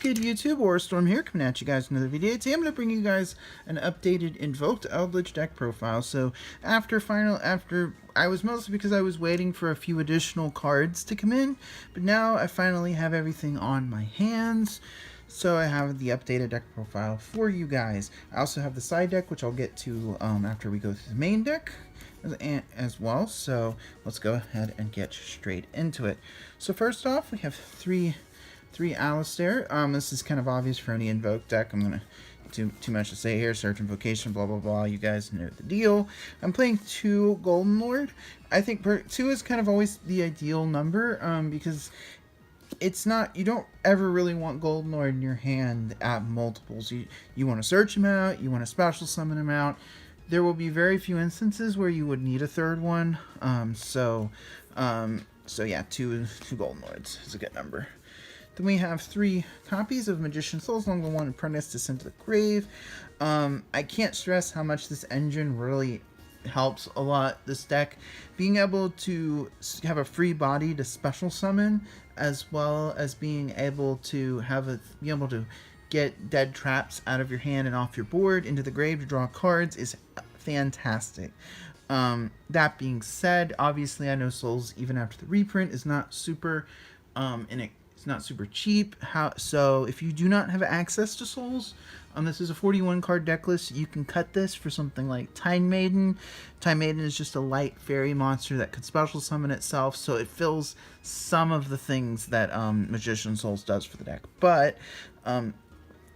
good, YouTube? Storm here, coming at you guys with another video. Today I'm going to bring you guys an updated Invoked Eldlich deck profile. So I was mostly because I was waiting for a few additional cards to come in, but now I finally have everything on my hands. So I have the updated deck profile for you guys. I also have the side deck, which I'll get to after we go through the main deck as well. So let's go ahead and get straight into it. So first off, we have three Alistair. This is kind of obvious for any Invoked deck. I'm gonna too much to say here. Search Invocation, blah blah blah. You guys know the deal. I'm playing 2 Golden Lord. I think 2 is kind of always the ideal number because it's not, you don't ever really want Golden Lord in your hand at multiples. You want to search him out. You want to special summon him out. There will be very few instances where you would need a third one. So yeah, two Golden Lords is a good number. Then we have 3 copies of Magician's Souls, along the one Apprentice Descent to the Grave. I can't stress how much this engine really helps a lot. This deck, being able to have a free body to special summon, as well as being able to be able to get dead traps out of your hand and off your board into the grave to draw cards, is fantastic. That being said, obviously I know Souls, even after the reprint, is not super it's not super cheap. So if you do not have access to Souls, this is a 41 card deck list. You can cut this for something like Time Maiden. Time Maiden is just a light fairy monster that could special summon itself, so it fills some of the things that Magician's Souls does for the deck. But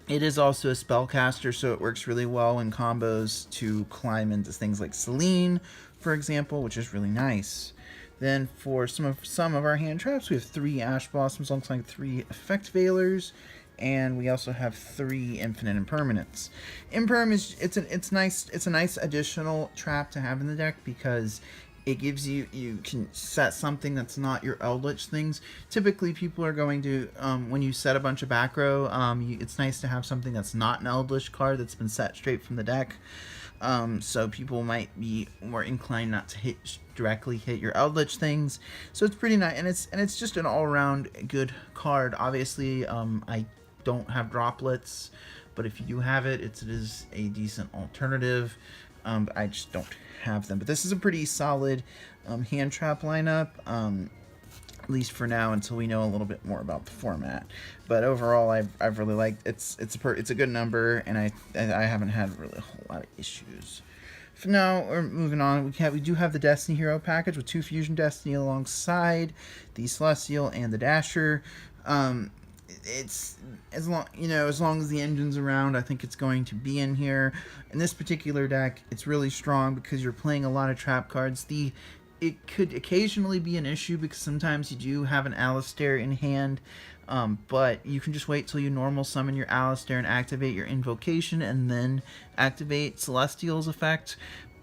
it is also a spellcaster, so it works really well in combos to climb into things like Selene, for example, which is really nice. Then for some of our hand traps, we have 3 Ash Blossoms alongside 3 Effect Veilers, and we also have 3 Infinite Impermanents. Imperm is it's a nice additional trap to have in the deck because it gives you can set something that's not your Eldlich things. Typically, people are going to when you set a bunch of back row, it's nice to have something that's not an Eldlich card that's been set straight from the deck. So people might be more inclined not to directly hit your Eldlich things. So it's pretty nice, and it's just an all-around good card. Obviously, I don't have droplets, but if you do have it, it is a decent alternative. But I just don't have them. But this is a pretty solid hand trap lineup. At least for now, until we know a little bit more about the format. But overall, I've really liked it's a good number, and I haven't had really a whole lot of issues. For now, we're moving on. We do have the Destiny Hero package with 2 Fusion Destiny alongside the Celestial and the Dasher. It's as long as the engine's around, I think it's going to be in here. In this particular deck, it's really strong because you're playing a lot of trap cards. It could occasionally be an issue because sometimes you do have an Alistair in hand, but you can just wait till you normal summon your Alistair and activate your Invocation and then activate Celestial's effect.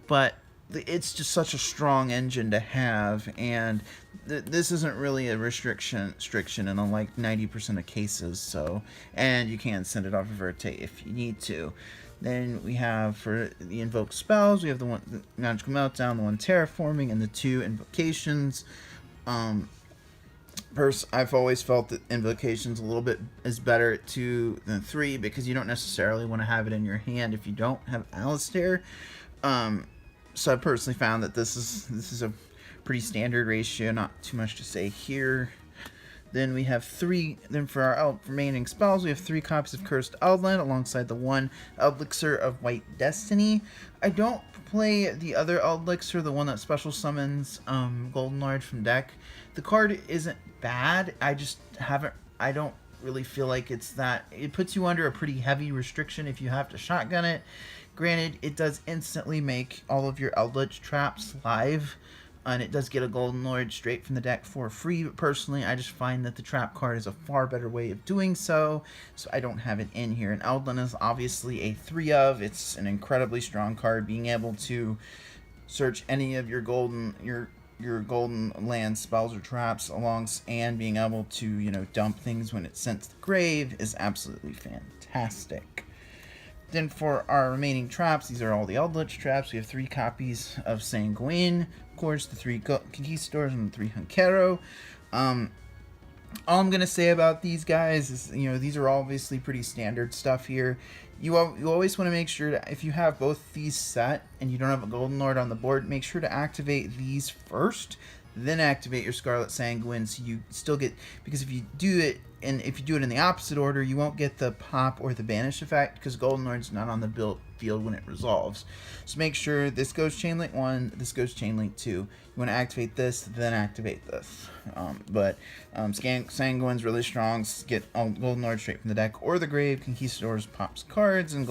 But it's just such a strong engine to have, and this isn't really a restriction in like 90% of cases. So, and you can send it off of Verte if you need to. Then we have, for the invoked spells, we have the Magical Meltdown, the 1 Terraforming, and the 2 Invocations. I've always felt that Invocations a little bit is better at 2 than 3 because you don't necessarily want to have it in your hand if you don't have Alistair. So I personally found that this is a pretty standard ratio, not too much to say here. Then we have 3. Then for our remaining spells, we have 3 copies of Cursed Eldland alongside the 1 Elixir of White Destiny. I don't play the other Elixir, the one that special summons Golden Lord from deck. The card isn't bad. I don't really feel like it's that. It puts you under a pretty heavy restriction if you have to shotgun it. Granted, it does instantly make all of your Eldlich traps live. And it does get a Golden Lord straight from the deck for free. But personally, I just find that the trap card is a far better way of doing so I don't have it in here. And Eldland is obviously a 3 of. It's an incredibly strong card. Being able to search any of your golden land spells or traps and being able to dump things when it's sent to the grave is absolutely fantastic. Then for our remaining traps, these are all the Eldlich traps. We have 3 copies of Sanguine, of course, the 3 Conquistadors and the 3 Hunkero. all I'm gonna say about these guys is, these are obviously pretty standard stuff here. You always want to make sure that if you have both these set and you don't have a Golden Lord on the board, make sure to activate these first, then activate your Scarlet Sanguine, so you still get, because if you do it in the opposite order, you won't get the pop or the banish effect because Golden Lord's not on the build field when it resolves. So make sure this goes Chain Link 1, this goes Chain Link 2. You want to activate this, then activate this. Sanguine's really strong. Get Golden Lord straight from the deck or the grave. Conquistadors pops cards, and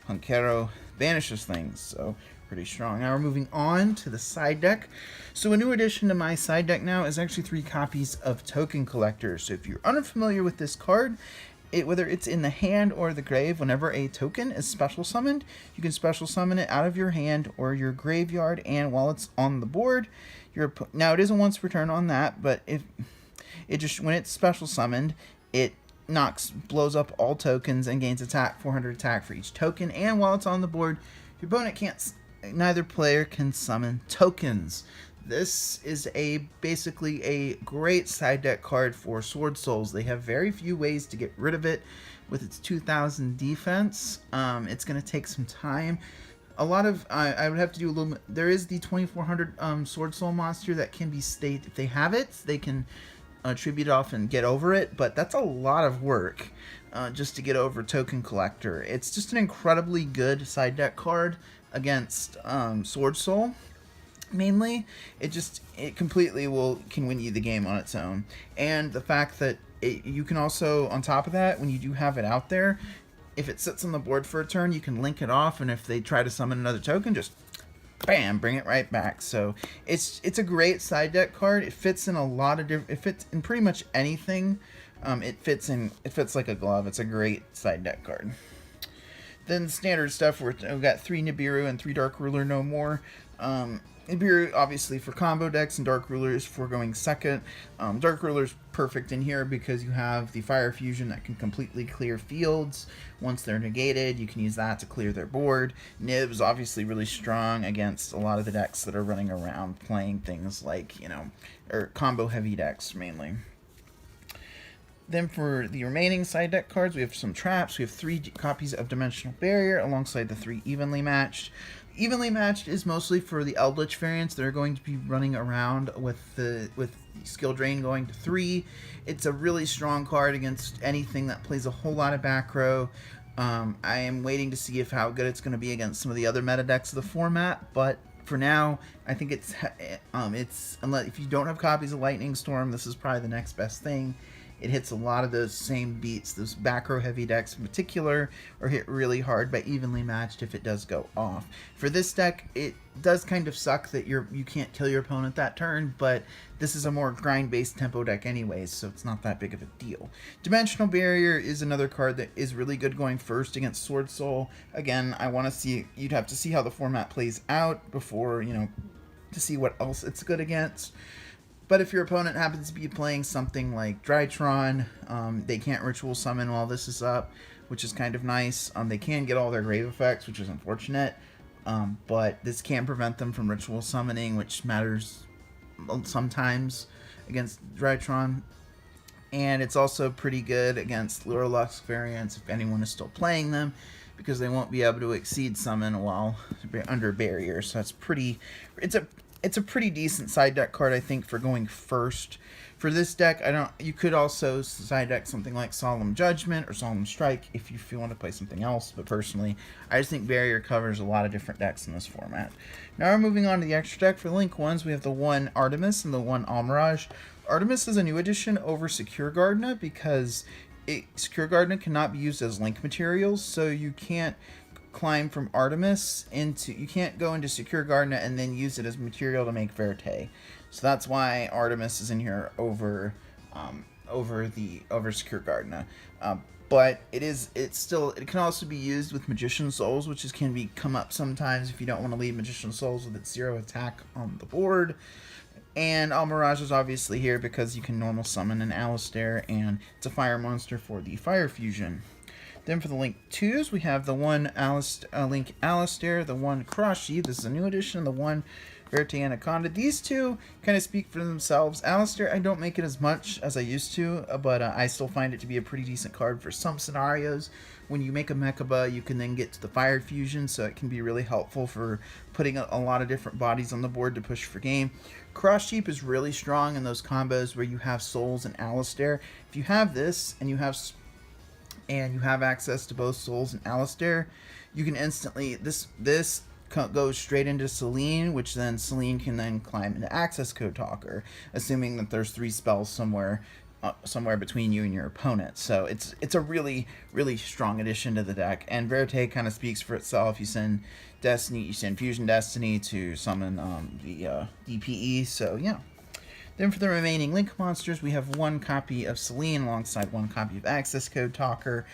Hunkero banishes things. So pretty strong. Now we're moving on to the side deck. So a new addition to my side deck now is actually 3 copies of Token Collector. So if you're unfamiliar with this card, whether it's in the hand or the grave, whenever a token is special summoned, you can special summon it out of your hand or your graveyard, and while it's on the board, now it is a once per turn on that, but if it just, when it's special summoned, it blows up all tokens and gains 400 attack for each token, and while it's on the board, your opponent neither player can summon tokens. This is basically a great side deck card for Sword Souls. They have very few ways to get rid of it. With its 2000 defense, it's going to take some time. I would have to do a little. There is the 2400 Sword Soul monster that can be state. If they have it, they can tribute off and get over it. But that's a lot of work just to get over Token Collector. It's just an incredibly good side deck card against Sword Soul. Mainly, it completely can win you the game on its own, and the fact that you can also, on top of that, when you do have it out there, if it sits on the board for a turn, you can link it off, and if they try to summon another token, just bam, bring it right back. So it's a great side deck card. It fits in a lot of different. It fits in pretty much anything. It fits like a glove. It's a great side deck card. Then standard stuff, we've got 3 Nibiru and 3 Dark Ruler no more. Nibiru, obviously, for combo decks, and Dark Ruler is for going second. Dark Ruler is perfect in here because you have the Fire Fusion that can completely clear fields. Once they're negated, you can use that to clear their board. Nib is obviously really strong against a lot of the decks that are running around playing things like, or combo-heavy decks, mainly. Then for the remaining side deck cards, we have some traps. We have 3 copies of Dimensional Barrier alongside the 3 Evenly Matched. Evenly Matched is mostly for the Eldlich variants that are going to be running around with skill drain going to 3. It's a really strong card against anything that plays a whole lot of back row. I am waiting to see how good it's going to be against some of the other meta decks of the format, but for now, I think it's unless if you don't have copies of Lightning Storm, this is probably the next best thing. It hits a lot of those same beats. Those back row heavy decks in particular are hit really hard by Evenly Matched if it does go off. For this deck, it does kind of suck that you can't kill your opponent that turn, but this is a more grind-based tempo deck anyways, so it's not that big of a deal. Dimensional Barrier is another card that is really good going first against Sword Soul. Again, you'd have to see how the format plays out before, to see what else it's good against. But if your opponent happens to be playing something like Drytron, they can't Ritual Summon while this is up, which is kind of nice. They can get all their grave effects, which is unfortunate. But this can prevent them from Ritual Summoning, which matters sometimes against Drytron. And it's also pretty good against Lurelux variants if anyone is still playing them, because they won't be able to Exceed Summon while under Barrier. So it's a pretty decent side deck card, I think, for going first. For this deck, you could also side deck something like Solemn Judgment or Solemn Strike if you want to play something else, but personally, I just think Barrier covers a lot of different decks in this format. Now we're moving on to the extra deck. For the Link ones, we have the 1 Artemis and the 1 Almirage. Artemis is a new addition over Secure Gardna because Secure Gardna cannot be used as link materials, so you can't climb from Artemis you can't go into Secure Gardna and then use it as material to make Verte. So that's why Artemis is in here over Secure Gardna. But it can also be used with Magician Souls, which can come up sometimes if you don't want to leave Magician Souls with its 0 attack on the board. And Almirage is obviously here because you can normal summon an Alistair, and it's a fire monster for the Fire Fusion. Then for the Link 2s, we have the 1 Link Alistair, the 1 Karashi, this is a new addition, the 1 Verite Anaconda. These two kind of speak for themselves. Alistair, I don't make it as much as I used to, but I still find it to be a pretty decent card for some scenarios. When you make a Mechaba, you can then get to the Fire Fusion, so it can be really helpful for putting a lot of different bodies on the board to push for game. Cross Sheep is really strong in those combos where you have Souls and Alistair. If you have this and you have access to both Souls and Alistair, you can instantly this goes straight into Celine, which then Celine can then climb into Access Code Talker, assuming that there's 3 spells somewhere between you and your opponent. So it's a really, really strong addition to the deck. And Verite kind of speaks for itself. You send Destiny, you send Fusion Destiny to summon the DPE. So yeah. Then for the remaining Link monsters, we have 1 copy of Celine alongside 1 copy of Access Code Talker.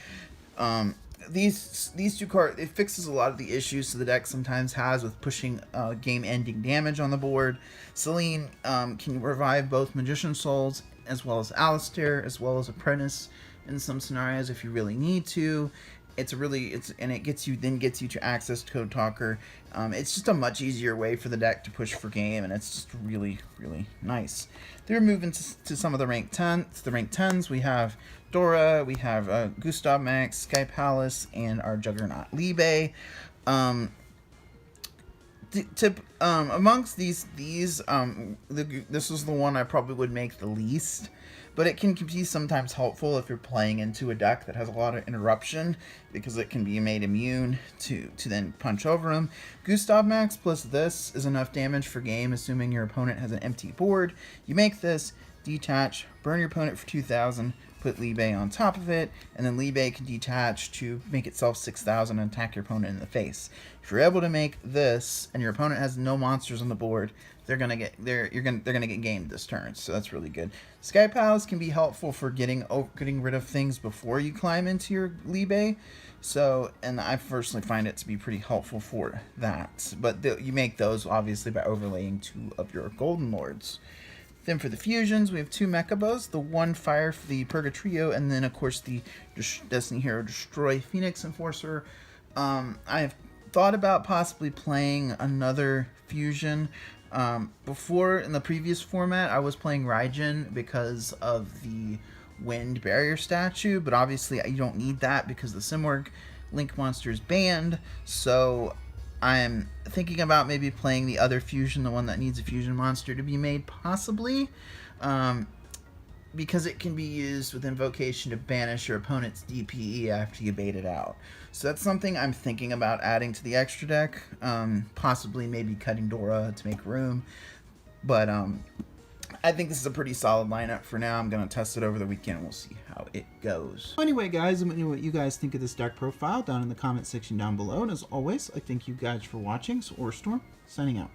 These 2 cards, it fixes a lot of the issues the deck sometimes has with pushing game-ending damage on the board. Celine can revive both Magician Souls as well as Alistair, as well as Apprentice in some scenarios if you really need to. And it gets you to Access Code Talker. It's just a much easier way for the deck to push for game, and it's just really, really nice. They're moving to some of the rank 10s. The rank 10s, we have Dora, we have Gustav Max, Sky Palace, and our Juggernaut Libe. Amongst these, this was the one I probably would make the least, but it can be sometimes helpful if you're playing into a deck that has a lot of interruption, because it can be made immune to then punch over them. Gustav Max plus this is enough damage for game, assuming your opponent has an empty board. You make this, detach, burn your opponent for 2,000, put Libe on top of it, and then Libe can detach to make itself 6,000 and attack your opponent in the face. If you're able to make this, and your opponent has no monsters on the board, they're gonna get gamed this turn, so that's really good. Sky Palace can be helpful for getting rid of things before you climb into your Libe. So, and I personally find it to be pretty helpful for that. But you make those obviously by overlaying 2 of your Golden Lords. Then for the fusions, we have 2 Mechabos, the 1 Fire for the Purgatrio, and then of course the Destiny Hero Destroy Phoenix Enforcer. I have thought about possibly playing another fusion. Before, in the previous format, I was playing Raijin because of the Wind Barrier statue, but obviously you don't need that because the Simorgh Link monster is banned, so I'm thinking about maybe playing the other fusion, the one that needs a fusion monster to be made, possibly, because it can be used with Invocation to banish your opponent's DPE after you bait it out. So that's something I'm thinking about adding to the extra deck, possibly maybe cutting Dora to make room, but I think this is a pretty solid lineup for now. I'm going to test it over the weekend. We'll see how it goes. Anyway, guys, let me know what you guys think of this deck profile down in the comment section down below. And as always, I thank you guys for watching. So, Orstorm, signing out.